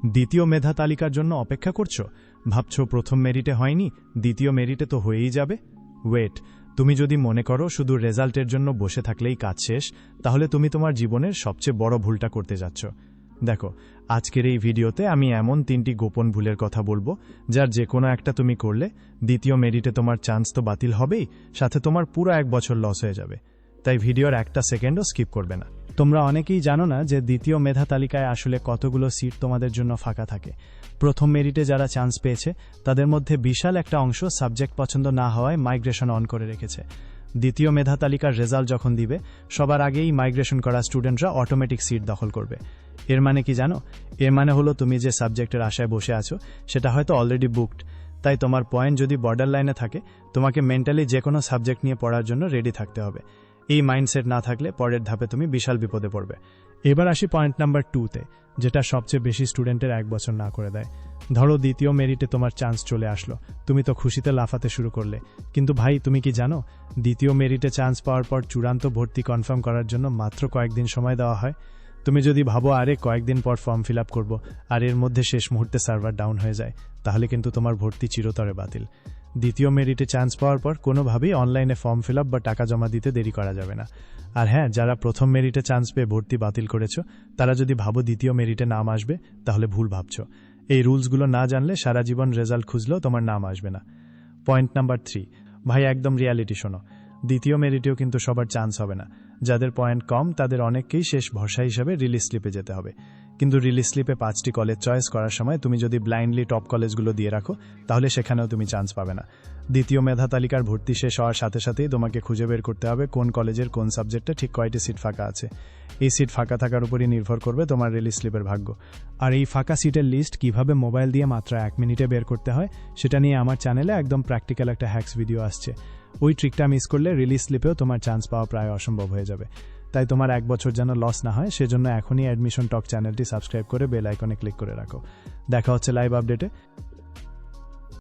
দ্বিতীয় মেধা তালিকার জন্য অপেক্ষা করছো? ভাবছো প্রথম মেরিটে হয়নি, দ্বিতীয় মেরিটে তো হয়েই যাবে। ওয়েট, তুমি যদি মনে করো শুধু রেজাল্টের জন্য বসে থাকলেই কাজ শেষ, তাহলে তুমি তোমার জীবনের সবচেয়ে বড় ভুলটা করতে যাচ্ছ। দেখো, আজকের এই ভিডিওতে আমি এমন 3টি গোপন ভুলের কথা বলবো, যার যে কোনো একটা তুমি করলে দ্বিতীয় মেরিটে তোমার চান্স তো বাতিল হবেই, সাথে তোমার পুরো 1 বছর লস হয়ে যাবে। তাই ভিডিওর একটা সেকেন্ডও স্কিপ করবে না। তোমরা অনেকেই জানো না যে দ্বিতীয় মেধা তালিকায় আসলে কতগুলো সিট তোমাদের জন্য ফাঁকা থাকে। প্রথম মেরিটে যারা চান্স পেয়েছে তাদের মধ্যে বিশাল একটা অংশ সাবজেক্ট পছন্দ না হওয়ায় মাইগ্রেশন অন করে রেখেছে। দ্বিতীয় মেধা তালিকার রেজাল্ট যখন দিবে, সবার আগেই মাইগ্রেশন করা স্টুডেন্টরা অটোমেটিক সিট দখল করবে। এর মানে কি জানো? এর মানে হলো তুমি যে সাবজেক্টের আশায় বসে আছো সেটা হয়তো অলরেডি বুকড। তাই তোমার পয়েন্ট যদি বর্ডার লাইনে থাকে, তোমাকে মেন্টালি যে কোনো সাবজেক্ট নিয়ে পড়ার জন্য রেডি থাকতে হবে। এই মাইন্ডসেট না থাকলে পরের ধাপে তুমি বিশাল বিপদে পড়বে। এবার আসি পয়েন্ট নাম্বার 2তে, যেটা সবচেয়ে বেশি স্টুডেন্টের 1 বছর না করে দেয়। ধরো দ্বিতীয় মেরিটে তোমার চান্স চলে আসলো, তুমি তো খুশিতে লাফাতে শুরু করলে। কিন্তু ভাই, তুমি কি জানো দ্বিতীয় মেরিটে চান্স পাওয়ার পর চূড়ান্ত ভর্তি কনফার্ম করার জন্য মাত্র কয়েকদিন সময় দেওয়া হয়। তুমি যদি ভাবো আরে কয়েকদিন পর ফর্ম ফিল আপ করবো, আর এর মধ্যে শেষ মুহূর্তে সার্ভার ডাউন হয়ে যায়, তাহলে কিন্তু তোমার ভর্তি চিরতরে বাতিল। দ্বিতীয় মেরিটে চান্স পাওয়ার পর কোনোভাবেই অনলাইনে ফর্ম ফিল আপ বা টাকা জমা দিতে দেরি করা যাবে না। আর হ্যাঁ, যারা প্রথম মেরিটে চান্স পেয়ে ভর্তি বাতিল করেছো, তারা যদি ভাবো দ্বিতীয় মেরিটে নাম আসবে, তাহলে ভুল ভাবছো। এই রুলসগুলো না জানলে সারা জীবন রেজাল্ট খুঁজলেও তোমার নাম আসবে না। পয়েন্ট নাম্বার 3, ভাই একদম রিয়ালিটি শোনো। দ্বিতীয় মেরিটেও কিন্তু সবার চান্স হবে না। যাদের পয়েন্ট কম তাদের অনেককেই শেষ ভরসা হিসেবে রিলিজ স্লিপে যেতে হবে। কিন্তু রিলিজ স্লিপে 5টি কলেজ চয়েস করার সময় তুমি যদি ব্লাইন্ডলি টপ কলেজগুলো দিয়ে রাখো, তাহলে সেখানেও তুমি চান্স পাবে না। দ্বিতীয় মেধা তালিকার ভর্তি শেষ হওয়ার সাথে সাথেই তোমাকে খুঁজে বের করতে হবে কোন কলেজের কোন সাবজেক্টে ঠিক কয়টি সিট ফাঁকা আছে। এই সিট ফাঁকা থাকার উপরই নির্ভর করবে তোমার রিলিজ স্লিপের ভাগ্য। আর এই ফাঁকা সিটের লিস্ট কিভাবে মোবাইল দিয়ে মাত্র 1 মিনিটে বের করতে হয়, সেটা নিয়ে আমার চ্যানেলে একদম প্র্যাকটিক্যাল একটা হ্যাক্স ভিডিও আসছে। ওই ট্রিকটা মিস করলে রিলিজ স্লিপেও তোমার চান্স পাওয়া প্রায় অসম্ভব হয়ে যাবে। তাই তোমার 1 বছর যেন লস না হয়, সেজন্য এখনই অ্যাডমিশন টক চ্যানেলটি সাবস্ক্রাইব করে বেল আইকনে ক্লিক করে রাখো। দেখা হচ্ছে লাইভ আপডেটে।